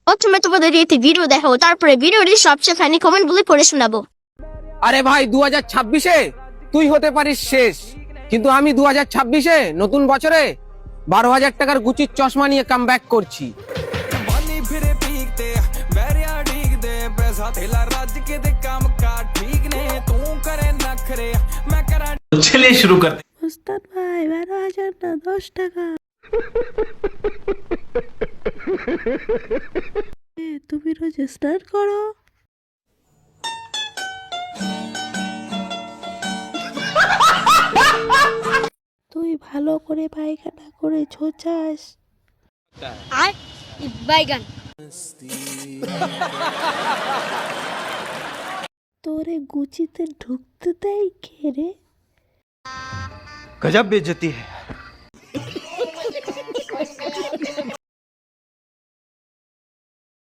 প্রথমে তোমাদের একটি ভিডিও দেখাবো, তারপরে ভিডিওটির সবচেয়ে ফানি কমেন্ট গুলি পড়ে শোনাবো। আরে ভাই 2026-এ তুই হতে পারিস শেষ, কিন্তু আমি 2026-এ নতুন বছরে 12,000 টাকার গুচির চশমা নিয়ে কাম ব্যাক করছি। चलिए शुरू करते हैं। ওস্তাদ ভাই 12,000 না 10 টাকা। তুমি রোজ স্নান করো? তুই ভালো করে পায়খানা করে ছোচাস? আর বাইগান তোরে গুচিতে ঢুকতে দেয় কে রে? गजब बेइज्जती है।